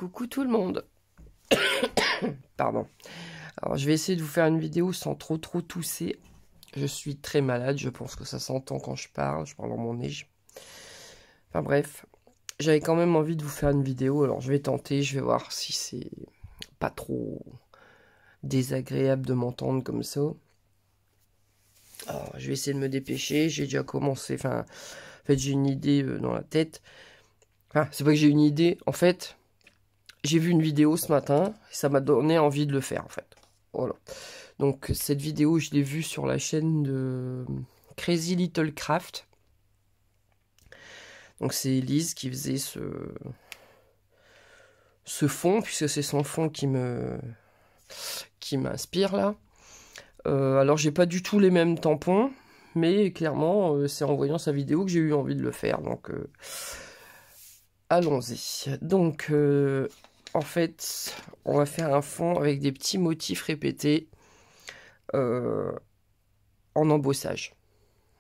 Coucou tout le monde. Pardon. Alors je vais essayer de vous faire une vidéo sans trop tousser. Je suis très malade, je pense que ça s'entend quand je parle en mon nez. Enfin bref, j'avais quand même envie de vous faire une vidéo, alors je vais tenter, je vais voir si c'est pas trop désagréable de m'entendre comme ça. Alors je vais essayer de me dépêcher, j'ai déjà commencé, en fait j'ai une idée dans la tête. Enfin, c'est pas que j'ai une idée, en fait, j'ai vu une vidéo ce matin, et ça m'a donné envie de le faire, en fait. Voilà. Donc, cette vidéo, je l'ai vue sur la chaîne de Crazy Little Craft. Donc, c'est Elise qui faisait ce fond, puisque c'est son fond qui m'inspire, là. Alors, j'ai pas du tout les mêmes tampons, mais clairement, c'est en voyant sa vidéo que j'ai eu envie de le faire. Donc, allons-y. Donc, en fait, on va faire un fond avec des petits motifs répétés en embossage.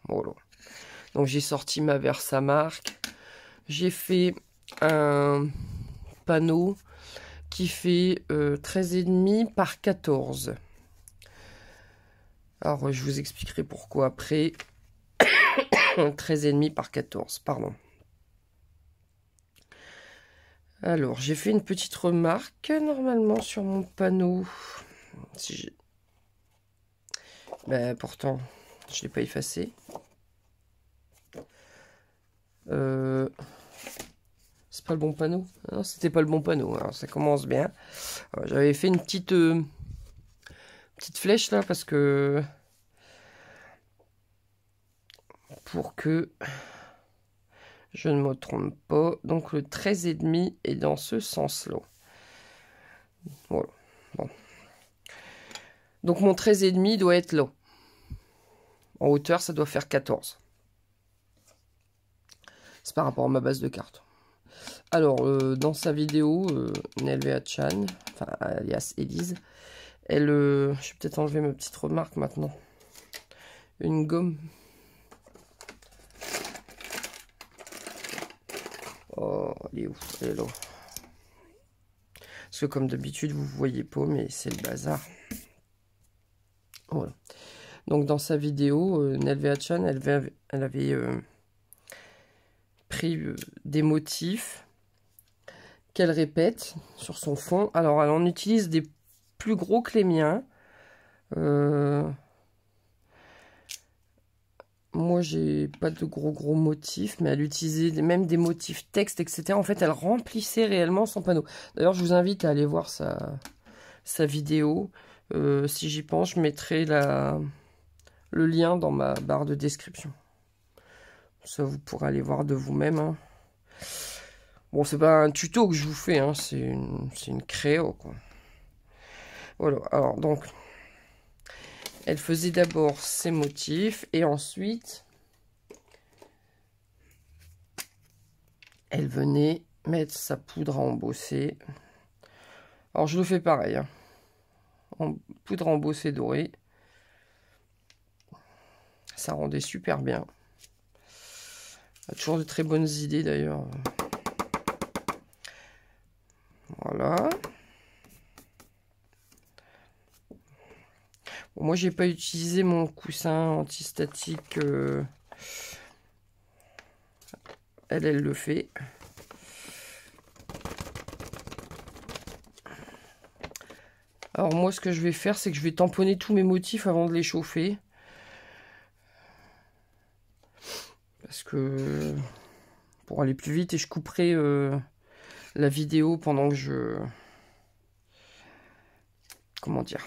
Voilà. Donc, j'ai sorti ma Versamark. J'ai fait un panneau qui fait 13,5 par 14. Alors, je vous expliquerai pourquoi après. 13,5 par 14, pardon. Alors, j'ai fait une petite remarque, normalement, sur mon panneau. Si ben, pourtant, je ne l'ai pas effacé. C'est pas le bon panneau? Non, c'était pas le bon panneau. Alors, ça commence bien. J'avais fait une petite flèche, là, parce que... Pour que... je ne me trompe pas. Donc, le 13,5 est dans ce sens-là. Voilà. Bon. Donc, mon 13,5 doit être là. En hauteur, ça doit faire 14. C'est par rapport à ma base de cartes. Alors, dans sa vidéo, Nelvea Chan, enfin, alias Elise, elle... je vais peut-être enlever ma petite remarque maintenant. Une gomme. Oh, elle est où? Elle est là. Parce que comme d'habitude, vous ne voyez pas, mais c'est le bazar. Voilà. Donc, dans sa vidéo, Nelvea Chan, elle avait pris des motifs qu'elle répète sur son fond. Alors, elle en utilise des plus gros que les miens. Moi, j'ai pas de gros motifs, mais elle utilisait même des motifs texte, etc. En fait, elle remplissait réellement son panneau. D'ailleurs, je vous invite à aller voir sa vidéo. Si j'y pense, je mettrai le lien dans ma barre de description. Ça, vous pourrez aller voir de vous-même. Hein. Bon, c'est pas un tuto que je vous fais, hein, c'est une créo, quoi. Voilà, alors, donc, elle faisait d'abord ses motifs, et ensuite, elle venait mettre sa poudre à embosser. Alors, je le fais pareil, hein. En poudre à embosser dorée. Ça rendait super bien. Elle a toujours de très bonnes idées, d'ailleurs. Voilà. Bon, moi, j'ai pas utilisé mon coussin antistatique. Elle le fait. Alors, moi, ce que je vais faire, c'est que je vais tamponner tous mes motifs avant de les chauffer. Parce que... pour aller plus vite, et je couperai la vidéo pendant que je... comment dire?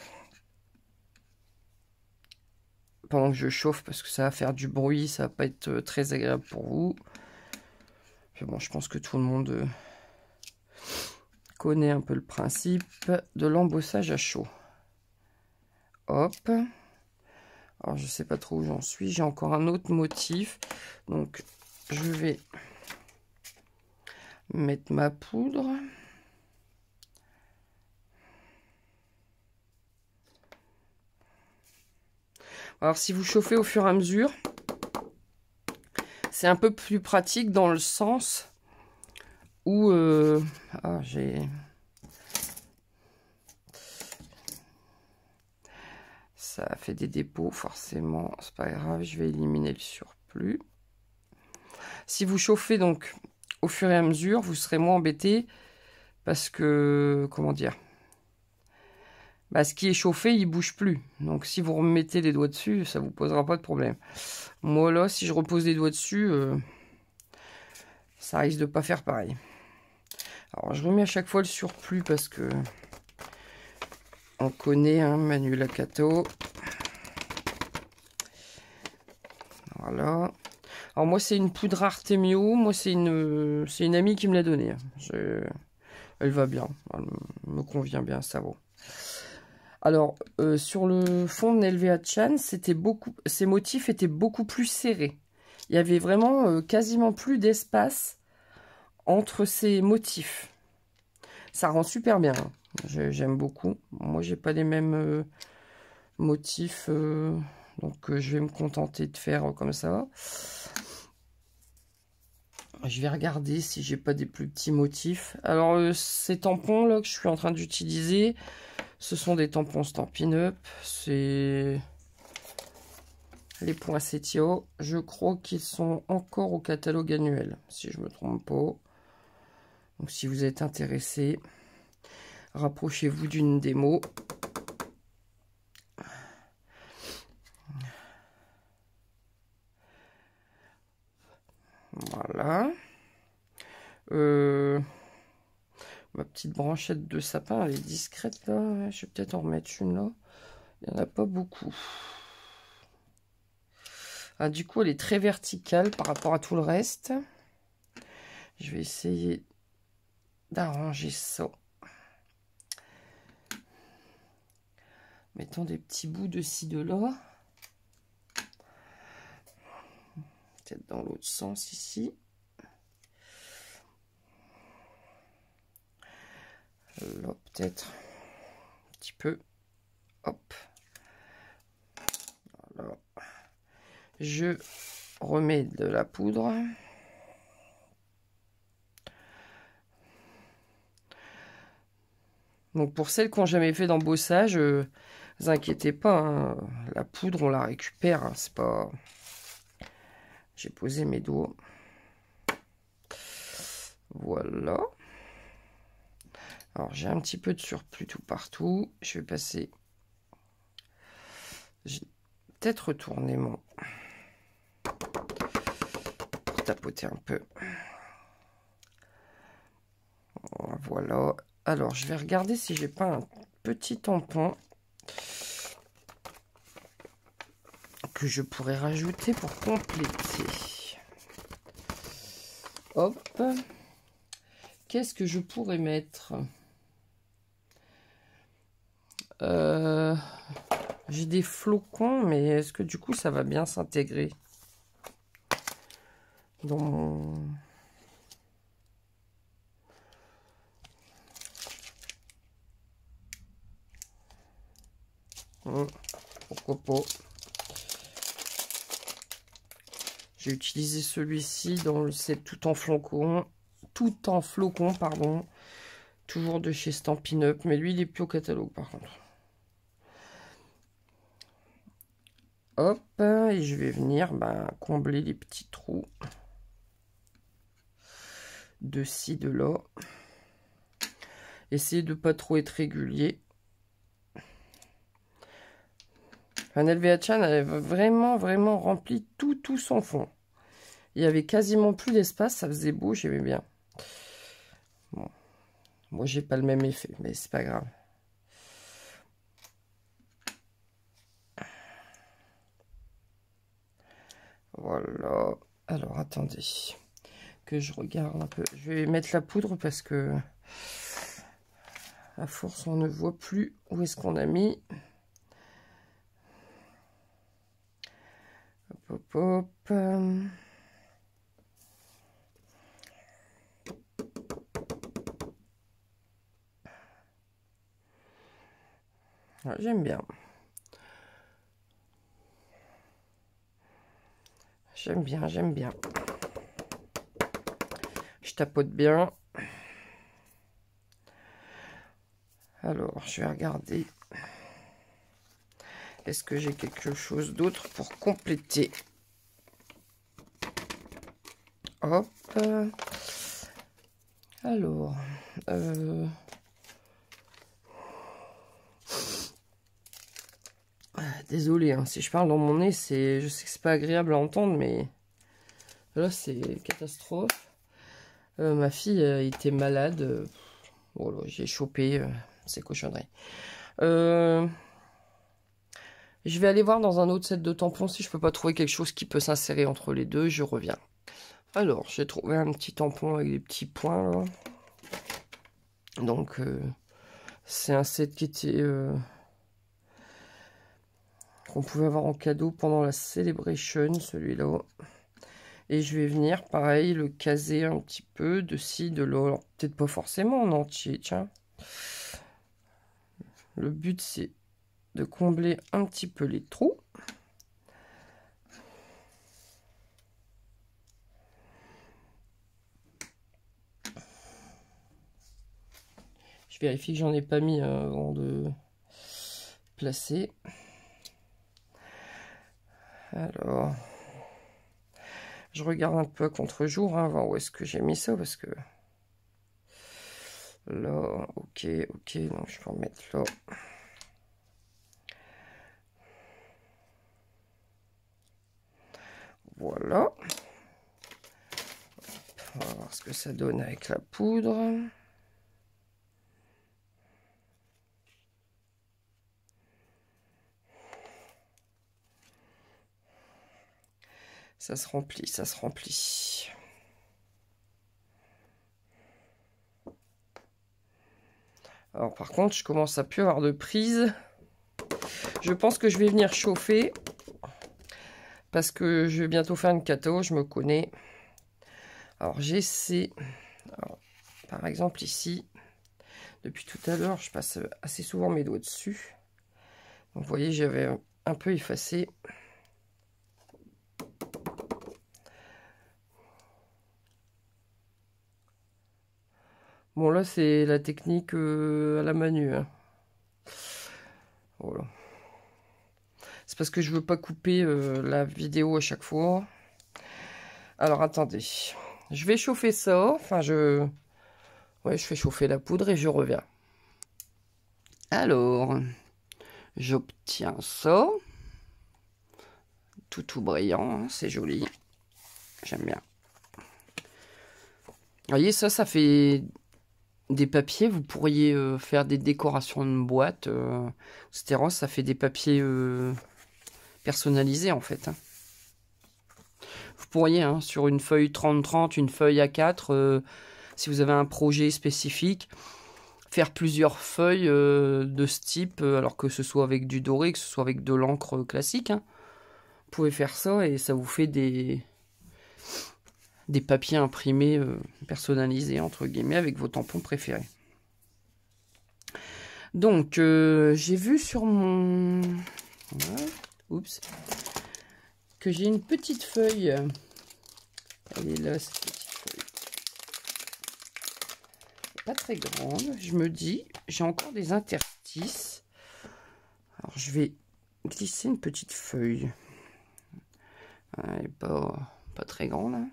Pendant que je chauffe, parce que ça va faire du bruit, ça va pas être très agréable pour vous. Puis bon, je pense que tout le monde connaît un peu le principe de l'embossage à chaud. Hop. Alors, je sais pas trop où j'en suis. J'ai encore un autre motif. Donc, je vais mettre ma poudre. Alors, si vous chauffez au fur et à mesure, c'est un peu plus pratique dans le sens Ou ah, ça a fait des dépôts, forcément, c'est pas grave, je vais éliminer le surplus. Si vous chauffez donc au fur et à mesure, vous serez moins embêté parce que, comment dire, bah, ce qui est chauffé, il bouge plus. Donc si vous remettez les doigts dessus, ça vous posera pas de problème. Moi là, si je repose les doigts dessus, ça risque de pas faire pareil. Alors je remets à chaque fois le surplus parce que on connaît hein, Manu Lakato. Voilà. Alors moi c'est une poudre Artemio. Moi c'est une amie qui me l'a donnée. Elle va bien. Elle me convient bien, ça vaut. Alors sur le fond de Nelvea Chan, ces motifs étaient beaucoup plus serrés. Il y avait vraiment quasiment plus d'espace entre ces motifs. Ça rend super bien. Hein. J'aime beaucoup. Moi, j'ai pas les mêmes motifs. Donc, je vais me contenter de faire comme ça. Je vais regarder si j'ai pas des plus petits motifs. Alors, ces tampons là que je suis en train d'utiliser, ce sont des tampons Stampin' Up. C'est les Poinsettia. Je crois qu'ils sont encore au catalogue annuel, si je me trompe pas. Donc, si vous êtes intéressé, rapprochez-vous d'une démo. Voilà. Ma petite branchette de sapin, elle est discrète là. Je vais peut-être en remettre une là. Il n'y en a pas beaucoup. Ah, du coup, elle est très verticale par rapport à tout le reste. Je vais essayer d'arranger ça. Mettons des petits bouts de ci, de là. Peut-être dans l'autre sens ici. Là, peut-être un petit peu. Hop. Voilà. Je remets de la poudre. Donc pour celles qui n'ont jamais fait d'embossage, ne vous inquiétez pas, hein, la poudre on la récupère, hein, c'est pas... J'ai posé mes doigts. Voilà. Alors j'ai un petit peu de surplus tout partout. Je vais passer... J'ai peut-être retourné mon... Pour tapoter un peu. Voilà. Alors je vais regarder si j'ai pas un petit tampon que je pourrais rajouter pour compléter. Hop. Qu'est-ce que je pourrais mettre? J'ai des flocons, mais est-ce que du coup ça va bien s'intégrer dans mon... Pourquoi pas. J'ai utilisé celui-ci dans le set tout en flocon, pardon, toujours de chez Stampin' Up, mais lui il est plus au catalogue par contre. Hop, et je vais venir combler les petits trous de ci, de là. Essayez de pas trop être régulier. Nelvea Chan avait vraiment rempli tout son fond. Il y avait quasiment plus d'espace, ça faisait beau, j'aimais bien. Bon, moi j'ai pas le même effet, mais c'est pas grave. Voilà. Alors attendez que je regarde un peu. Je vais mettre la poudre parce que à force on ne voit plus où est-ce qu'on a mis. Hop, hop, hop. Ah, j'aime bien. J'aime bien. Je tapote bien. Alors, je vais regarder. Est-ce que j'ai quelque chose d'autre pour compléter? Hop. Alors. Désolée, hein, si je parle dans mon nez, je sais que c'est pas agréable à entendre, mais là, c'est catastrophe. Ma fille était malade. Voilà, j'ai chopé ces cochonneries. Je vais aller voir dans un autre set de tampons si je peux pas trouver quelque chose qui peut s'insérer entre les deux. Je reviens. Alors, j'ai trouvé un petit tampon avec des petits points là. Donc, c'est un set qui était qu'on pouvait avoir en cadeau pendant la Celebration, celui-là. Et je vais venir, pareil, le caser un petit peu de ci, de là. Alors, peut-être pas forcément en entier, tiens. Le but, c'est de combler un petit peu les trous. Je vérifie que j'en ai pas mis avant de placer. Alors, je regarde un peu à contre-jour, hein, voir où est-ce que j'ai mis ça, parce que là, ok, donc je peux en mettre là. Voilà. On va voir ce que ça donne avec la poudre. Ça se remplit, ça se remplit. Alors par contre, je commence à plus avoir de prise. Je pense que je vais venir chauffer. Parce que je vais bientôt faire une cato, je me connais. Alors j'essaie. Par exemple ici, depuis tout à l'heure, je passe assez souvent mes doigts dessus. Donc vous voyez, j'avais un peu effacé. Bon là c'est la technique à la manu. Hein. Voilà. C'est parce que je veux pas couper la vidéo à chaque fois. Alors attendez. Je vais chauffer ça. Enfin ouais, je fais chauffer la poudre et je reviens. Alors, j'obtiens ça. Tout brillant, hein, c'est joli. J'aime bien. Vous voyez, ça fait des papiers. Vous pourriez faire des décorations de boîtes, etc. Ça fait des papiers personnalisés, en fait. Hein. Vous pourriez, hein, sur une feuille 30-30, une feuille A4, si vous avez un projet spécifique, faire plusieurs feuilles de ce type, alors que ce soit avec du doré, que ce soit avec de l'encre classique. Hein. Vous pouvez faire ça et ça vous fait des papiers imprimés personnalisés, entre guillemets, avec vos tampons préférés. Donc, j'ai vu sur mon... Ouais. Oups. Que j'ai une petite feuille. Elle est là, cette petite feuille. Pas très grande. Je me dis, j'ai encore des interstices. Alors, je vais glisser une petite feuille. Elle n'est pas très grande. Hein.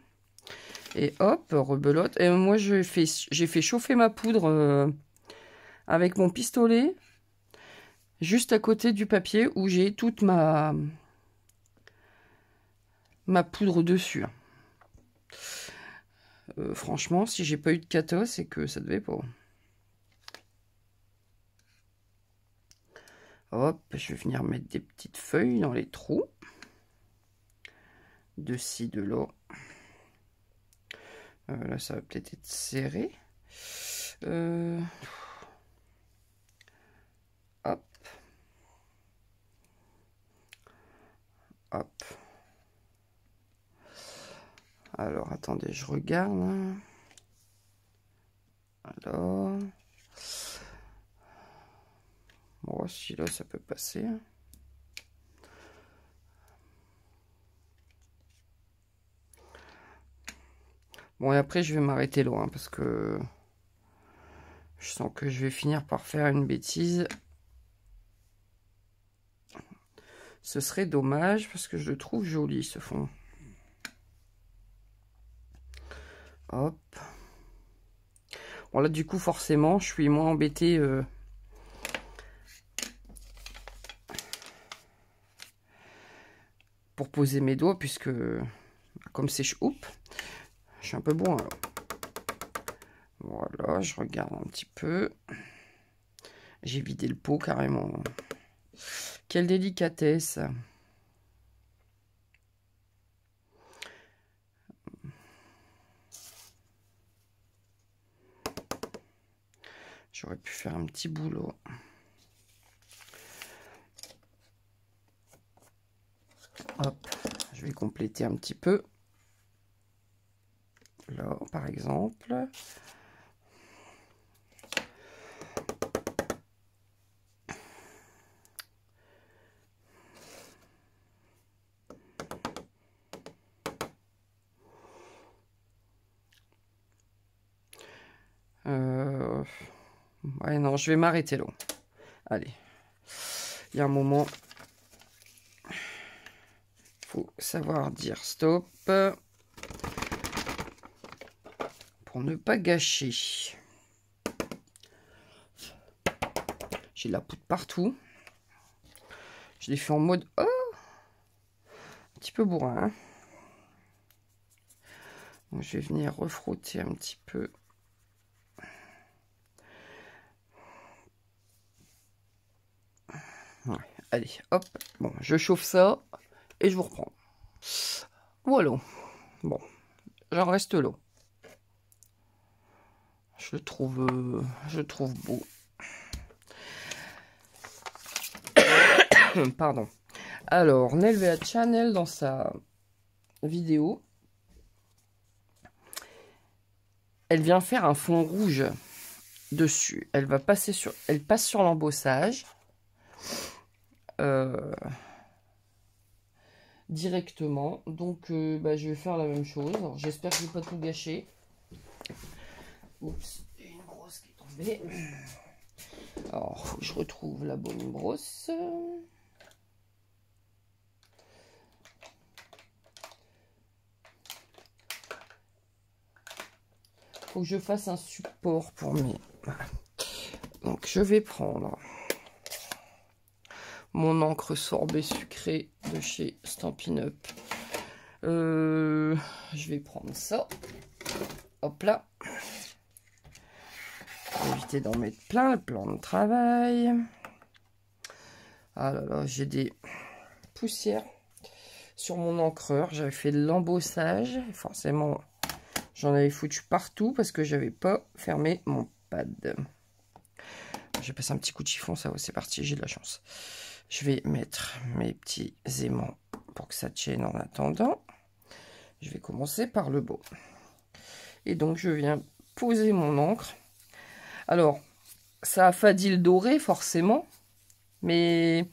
Et hop, rebelote. Et moi, j'ai fait chauffer ma poudre avec mon pistolet juste à côté du papier où j'ai toute ma poudre dessus. Franchement, si j'ai pas eu de cato, c'est que ça devait pas. Hop, je vais venir mettre des petites feuilles dans les trous. De ci, de là. Là, ça va peut-être être serré. Hop. Hop. Alors, attendez, je regarde. Hein. Alors. Bon, si là, ça peut passer. Bon, et après, je vais m'arrêter loin parce que Je sens que je vais finir par faire une bêtise. Ce serait dommage parce que je le trouve joli ce fond. Hop. Bon là du coup forcément je suis moins embêtée pour poser mes doigts puisque comme c'est je suis un peu bon alors. Voilà, je regarde un petit peu. J'ai vidé le pot carrément. Quelle délicatesse. J'aurais pu faire un petit boulot. Hop, je vais compléter un petit peu. Là, par exemple. Ouais, non, je vais m'arrêter là. Allez. Il y a un moment. Il faut savoir dire stop. Pour ne pas gâcher. J'ai de la poudre partout. Je l'ai fait en mode... Oh, un petit peu bourrin. Hein. Donc, je vais venir refrotter un petit peu. Ouais, allez, hop. Bon, je chauffe ça et je vous reprends. Voilà. Bon, j'en reste là. Je le trouve beau. Pardon. Alors, Nelvea Channel, dans sa vidéo, elle vient faire un fond rouge dessus. Elle passe sur l'embossage directement. Donc, je vais faire la même chose. J'espère que je ne vais pas tout gâcher. Oups, il y a une brosse qui est tombée. Alors, faut que je retrouve la bonne brosse. Faut que je fasse un support pour mes... Donc, je vais prendre mon encre sorbet sucré de chez Stampin' Up. Je vais prendre ça. Hop là. Éviter d'en mettre plein le plan de travail. Ah là là, j'ai des poussières sur mon encreur. J'avais fait de l'embossage. Forcément, j'en avais foutu partout parce que j'avais pas fermé mon pad. J'ai passé un petit coup de chiffon, ça, c'est parti, j'ai de la chance. Je vais mettre mes petits aimants pour que ça tienne en attendant. Je vais commencer par le bas. Et donc, je viens poser mon encre. Alors, ça a fadi le doré, forcément. Mais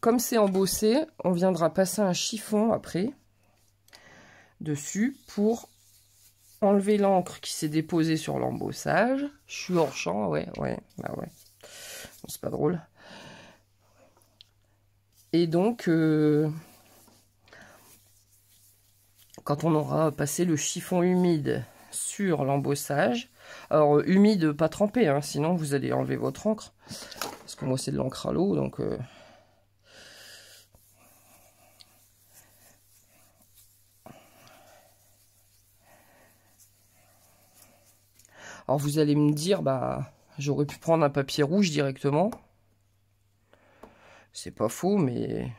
comme c'est embossé, on viendra passer un chiffon après dessus pour enlever l'encre qui s'est déposée sur l'embossage. Je suis hors champ, ouais. Bah ouais. Bon, c'est pas drôle. Et donc, quand on aura passé le chiffon humide sur l'embossage, alors humide, pas trempé, hein, sinon vous allez enlever votre encre. Parce que moi, c'est de l'encre à l'eau, donc... Alors, vous allez me dire, bah, j'aurais pu prendre un papier rouge directement. C'est pas faux, mais...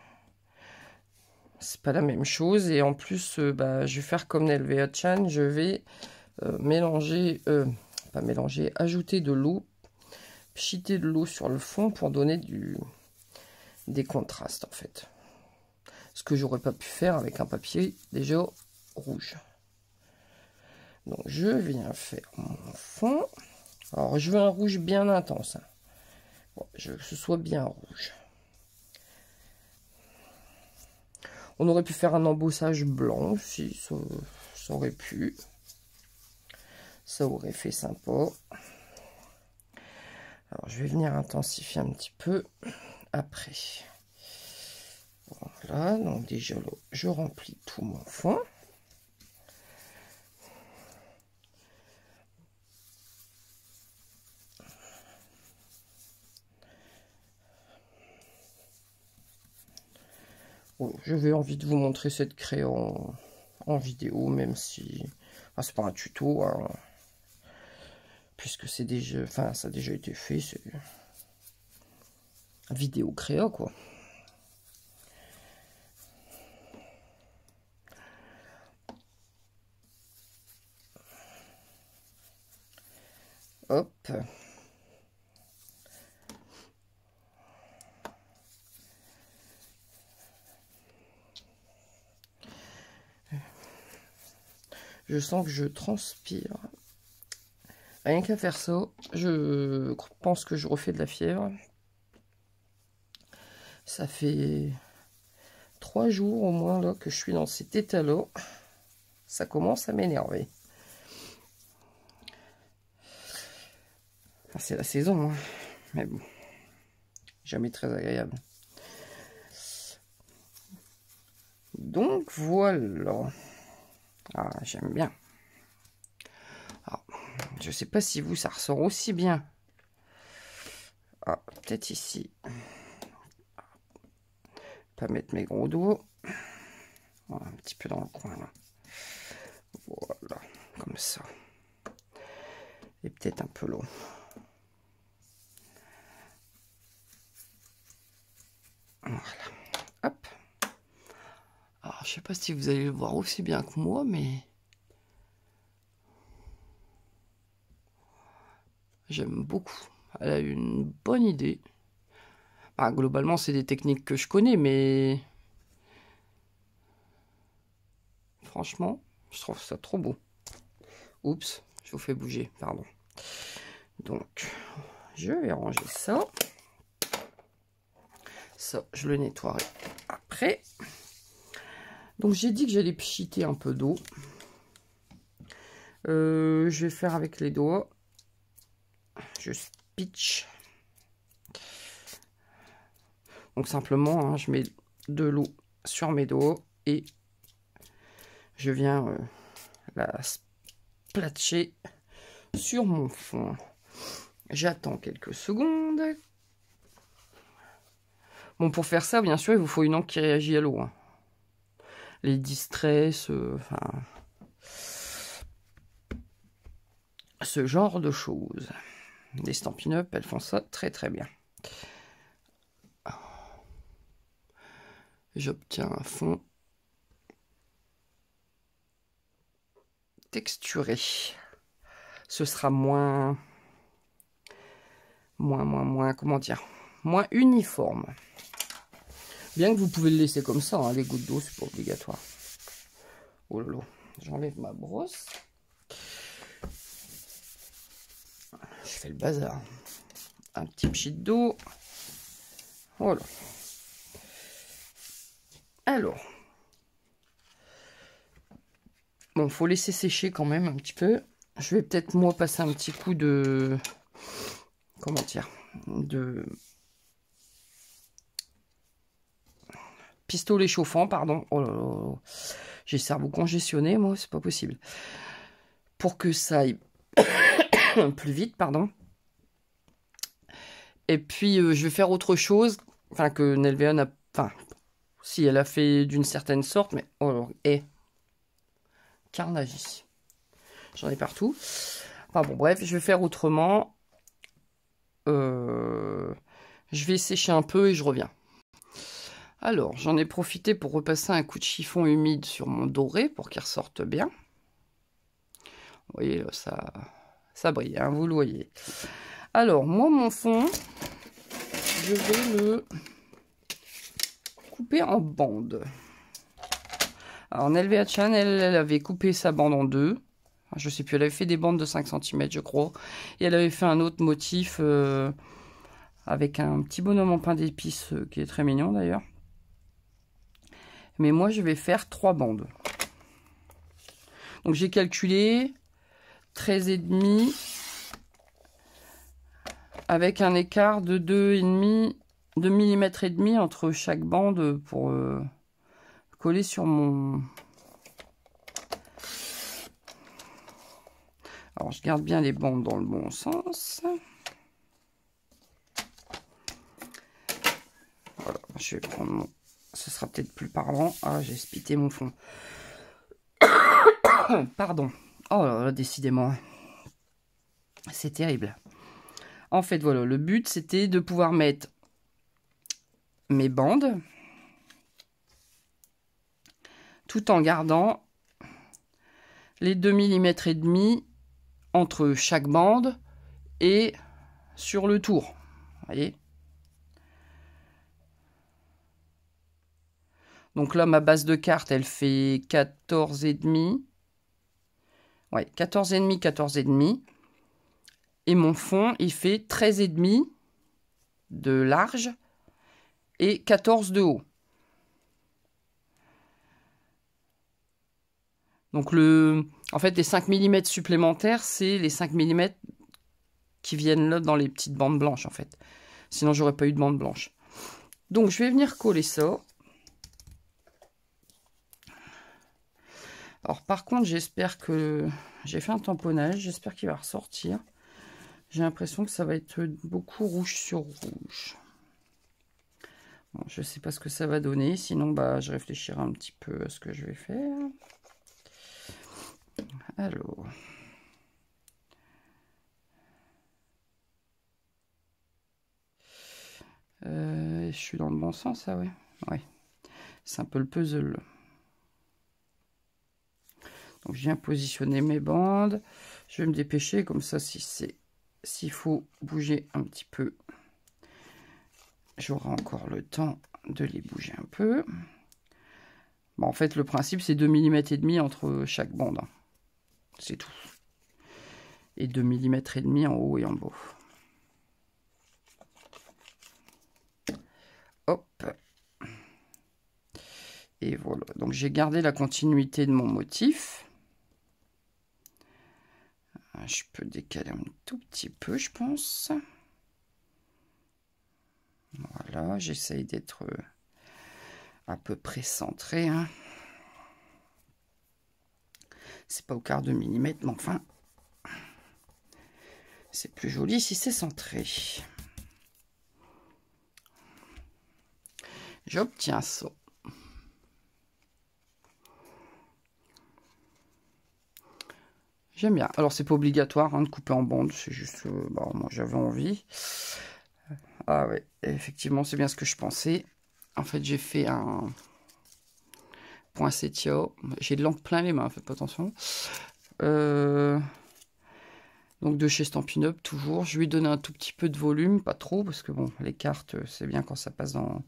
c'est pas la même chose. Et en plus, je vais faire comme Nelvea Chan. Je vais ajouter de l'eau, pchiter de l'eau sur le fond pour donner des contrastes, en fait. Ce que j'aurais pas pu faire avec un papier déjà rouge. Donc, je viens faire mon fond. Alors, je veux un rouge bien intense. Hein. Bon, je veux que ce soit bien rouge. On aurait pu faire un embossage blanc aussi, ça aurait pu. Ça aurait fait sympa. Alors, je vais venir intensifier un petit peu après. Voilà, donc déjà, là, je remplis tout mon fond. Bon, j'avais envie de vous montrer cette craie en vidéo, même si... Enfin, c'est pas un tuto, hein, puisque c'est déjà... Enfin, ça a déjà été fait, c'est... Vidéo créa, quoi. Hop. Je sens que je transpire. Rien qu'à faire ça, je pense que je refais de la fièvre. Ça fait 3 jours au moins là que je suis dans cet état-là. Ça commence à m'énerver. Enfin, c'est la saison, hein. Mais bon, jamais très agréable. Donc voilà. Ah, j'aime bien. Alors, je sais pas si vous, ça ressort aussi bien. Ah, peut-être ici. Pas mettre mes gros doigts. Voilà, un petit peu dans le coin là. Voilà, comme ça. Et peut-être un peu long. Voilà. Hop. Alors, je sais pas si vous allez le voir aussi bien que moi, mais j'aime beaucoup. Elle a une bonne idée. Enfin, globalement, c'est des techniques que je connais, mais franchement, je trouve ça trop beau. Oups, je vous fais bouger, pardon. Donc, je vais ranger ça. Ça, je le nettoierai après. Donc, j'ai dit que j'allais pchiter un peu d'eau. Je vais faire avec les doigts. Je pitch. Donc, simplement, hein, je mets de l'eau sur mes doigts et je viens la splatcher sur mon fond. J'attends quelques secondes. Bon, pour faire ça, bien sûr, il vous faut une encre qui réagit à l'eau. Hein. Les distress, enfin... ce genre de choses. Les Stampin' Up, elles font ça très très bien. J'obtiens un fond texturé. Ce sera moins, comment dire, moins uniforme. Bien que vous pouvez le laisser comme ça, hein, les gouttes d'eau, c'est pas obligatoire. Oh là là, j'enlève ma brosse. Je fais le bazar. Un petit pchit d'eau. Voilà. Alors. Bon, faut laisser sécher quand même un petit peu. Je vais peut-être, moi, passer un petit coup de... Comment dire? De... pistolet chauffant, pardon. Oh là là. J'ai le cerveau congestionné, moi, c'est pas possible. Pour que ça aille plus vite, pardon. Et puis, je vais faire autre chose. Enfin, que Nelvéon a... Enfin, si elle a fait d'une certaine sorte, mais... Oh là, et... Carnage. J'en ai partout. Enfin bon, bref, je vais faire autrement. Je vais sécher un peu et je reviens. Alors, j'en ai profité pour repasser un coup de chiffon humide sur mon doré pour qu'il ressorte bien. Vous voyez, là, ça brille, hein, vous le voyez. Alors, moi, mon fond, je vais le couper en bandes. Alors, Nelvéa Chan, elle avait coupé sa bande en deux. Enfin, je sais plus, elle avait fait des bandes de 5 cm, je crois. Et elle avait fait un autre motif avec un petit bonhomme en pain d'épices qui est très mignon d'ailleurs. Mais moi, je vais faire 3 bandes. Donc, j'ai calculé 13,5 avec un écart de 2,5 mm entre chaque bande pour coller sur mon... Alors, je garde bien les bandes dans le bon sens. Voilà, je vais prendre mon... Ce sera peut-être plus parlant. Ah, j'ai spité mon fond. Pardon. Oh là là, décidément. C'est terrible. En fait, voilà, le but, c'était de pouvoir mettre mes bandes tout en gardant les 2,5 mm entre chaque bande et sur le tour. Vous voyez? Donc là, ma base de carte, elle fait 14,5. Ouais, 14,5, 14,5. Et mon fond, il fait 13,5 de large et 14 de haut. Donc en fait, les 5 mm supplémentaires, c'est les 5 mm qui viennent là dans les petites bandes blanches, en fait. Sinon, j'aurais pas eu de bande blanche. Donc, je vais venir coller ça. Alors, par contre, j'espère que... J'ai fait un tamponnage, j'espère qu'il va ressortir. J'ai l'impression que ça va être beaucoup rouge sur rouge. Bon, je sais pas ce que ça va donner, sinon, bah, je réfléchirai un petit peu à ce que je vais faire. Alors... je suis dans le bon sens, ah ouais. Ouais. C'est un peu le puzzle. Donc je viens positionner mes bandes. Je vais me dépêcher, comme ça, s'il faut bouger un petit peu, j'aurai encore le temps de les bouger un peu. Bon, en fait, le principe, c'est 2,5 mm entre chaque bande. Hein. C'est tout. Et 2,5 mm en haut et en bas. Hop. Et voilà. Donc, j'ai gardé la continuité de mon motif. Je peux décaler un tout petit peu, je pense. Voilà, j'essaye d'être à peu près centré. Hein. C'est pas au quart de millimètre, mais enfin, c'est plus joli si c'est centré. J'obtiens ça. J'aime bien. Alors, c'est pas obligatoire hein, de couper en bande. C'est juste, bon, moi, j'avais envie. Ah ouais, effectivement, c'est bien ce que je pensais. En fait, j'ai fait un poinsettia. J'ai de l'encre plein les mains, faites pas attention. Donc, de chez Stampin' Up, toujours. Je lui ai donné un tout petit peu de volume, pas trop, parce que bon, les cartes, c'est bien quand ça passe dans...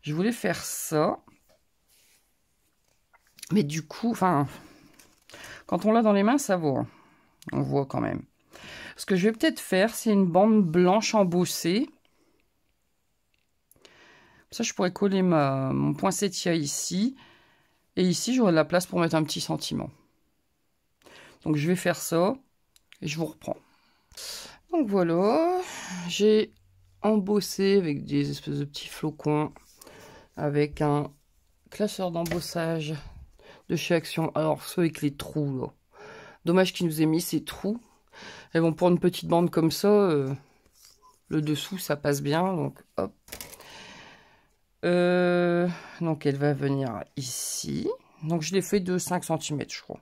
Je voulais faire ça. Mais du coup, enfin... Quand on l'a dans les mains, ça vaut. On voit quand même. Ce que je vais peut-être faire, c'est une bande blanche embossée. Ça, je pourrais coller mon poinsettia ici. Et ici, j'aurai de la place pour mettre un petit sentiment. Donc, je vais faire ça. Et je vous reprends. Donc, voilà. J'ai embossé avec des espèces de petits flocons. Avec un classeur d'embossage de chez Action. Alors, ceux avec les trous, là. Dommage qu'il nous ait mis ces trous. Et bon, pour une petite bande comme ça, le dessous, ça passe bien. Donc, hop. Donc, elle va venir ici. Donc, je l'ai fait de 5 cm, je crois.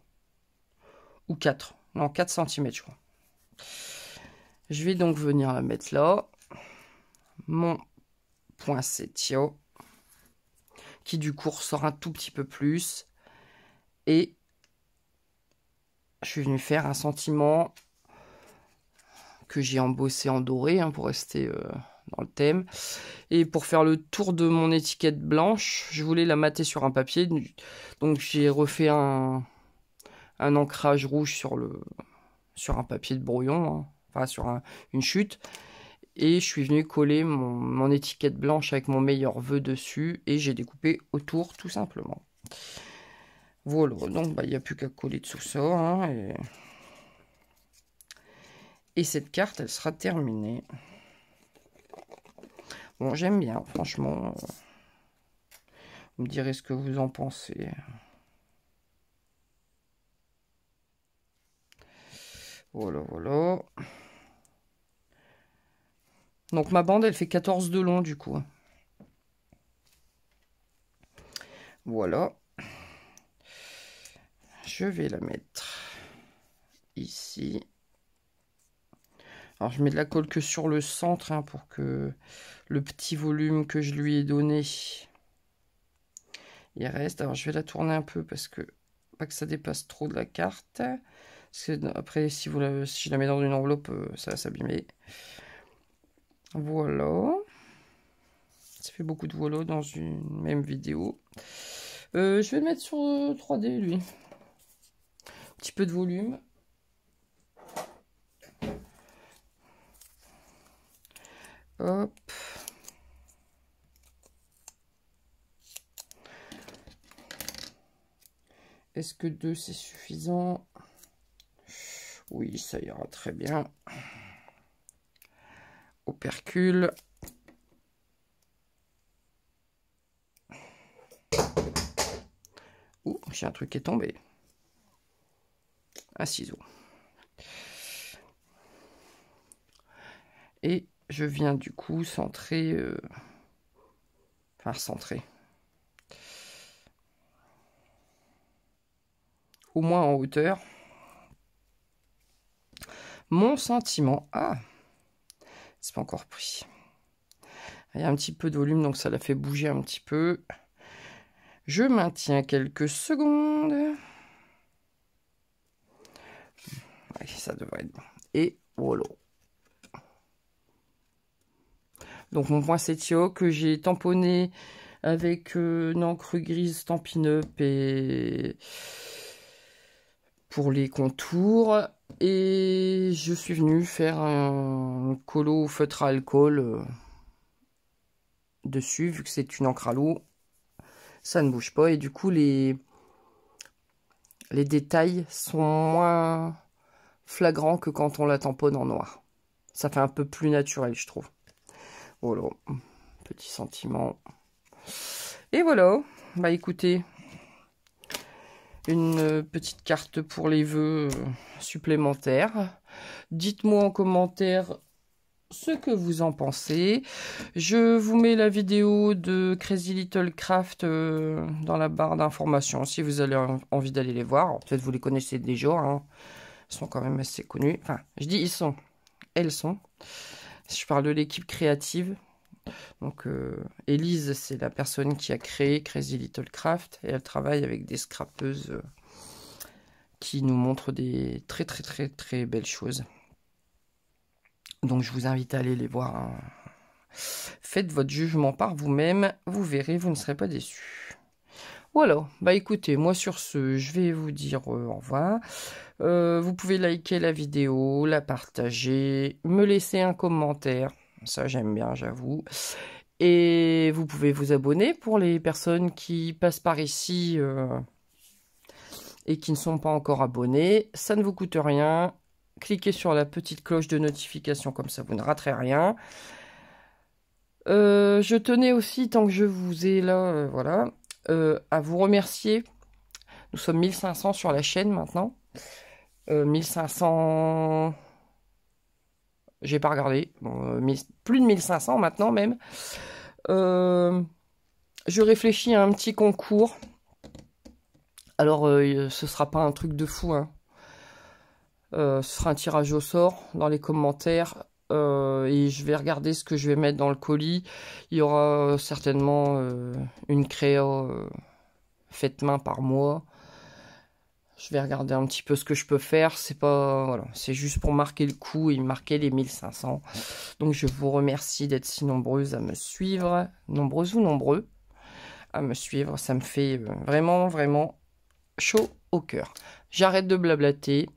Ou 4. Non, 4 cm, je crois. Je vais donc venir la mettre là. Mon poinsettia. Qui, du coup, ressort un tout petit peu plus. Et je suis venu faire un sentiment que j'ai embossé en doré, hein, pour rester dans le thème. Et pour faire le tour de mon étiquette blanche, je voulais la mater sur un papier. Donc j'ai refait un ancrage rouge sur un papier de brouillon, hein, enfin sur une chute. Et je suis venu coller mon étiquette blanche avec mon meilleur vœu dessus. Et j'ai découpé autour tout simplement. Voilà, donc il n'y a plus qu'à coller dessous ça. Hein, et cette carte, elle sera terminée. Bon, j'aime bien, franchement. Vous me direz ce que vous en pensez. Voilà, voilà. Donc ma bande, elle fait 14 de long du coup. Voilà. Je vais la mettre ici. Alors je mets de la colle que sur le centre hein, pour que le petit volume que je lui ai donné, il reste. Alors je vais la tourner un peu parce que pas que ça dépasse trop de la carte. Parce que après si je la mets dans une enveloppe, ça va s'abîmer. Voilà. Ça fait beaucoup de voilà dans une même vidéo. Je vais le mettre sur 3D lui. Un petit peu de volume. Hop. Est-ce que 2 c'est suffisant? Oui, ça ira très bien. Opercule. Ouh, j'ai un truc qui est tombé. Un ciseau. Et je viens du coup centrer, enfin centrer. Au moins en hauteur. Mon sentiment. Ah, c'est pas encore pris. Il y a un petit peu de volume, donc ça la fait bouger un petit peu. Je maintiens quelques secondes. Ouais, ça devrait être bon. Et voilà. Donc mon poinsettia que j'ai tamponné avec une encre grise Stampin' Up et pour les contours. Et je suis venue faire un colo feutre à alcool dessus, vu que c'est une encre à l'eau. Ça ne bouge pas et du coup les détails sont moins flagrants que quand on la tamponne en noir. Ça fait un peu plus naturel, je trouve. Voilà, petit sentiment. Et voilà, bah écoutez, une petite carte pour les vœux supplémentaires. Dites-moi en commentaire ce que vous en pensez. Je vous mets la vidéo de Crazy Little Craft dans la barre d'informations si vous avez envie d'aller les voir. Peut-être vous les connaissez déjà, hein. Ils sont quand même assez connus. Enfin, je dis ils sont, elles sont. Je parle de l'équipe créative. Donc, Elise, c'est la personne qui a créé Crazy Little Craft. Et elle travaille avec des scrapeuses qui nous montrent des très très très très belles choses. Donc, je vous invite à aller les voir. Hein. Faites votre jugement par vous-même. Vous verrez, vous ne serez pas déçus. Voilà, bah écoutez, moi sur ce, je vais vous dire au revoir. Vous pouvez liker la vidéo, la partager, me laisser un commentaire. Ça, j'aime bien, j'avoue. Et vous pouvez vous abonner pour les personnes qui passent par ici et qui ne sont pas encore abonnés. Ça ne vous coûte rien. Cliquez sur la petite cloche de notification, comme ça vous ne raterez rien. Je tenais aussi, tant que je vous ai là, voilà, à vous remercier. Nous sommes 1500 sur la chaîne maintenant. 1500... J'ai pas regardé. Bon, plus de 1500 maintenant même. Je réfléchis à un petit concours. Alors, ce sera pas un truc de fou. Hein. Ce sera un tirage au sort dans les commentaires. Et je vais regarder ce que je vais mettre dans le colis. Il y aura certainement une créa faite main par mois. Je vais regarder un petit peu ce que je peux faire. C'est pas, voilà, c'est juste pour marquer le coup et marquer les 1500. Donc je vous remercie d'être si nombreuses à me suivre, nombreuses ou nombreux à me suivre. Ça me fait vraiment, vraiment chaud au cœur. J'arrête de blablater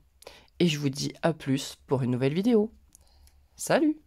et je vous dis à plus pour une nouvelle vidéo. Salut!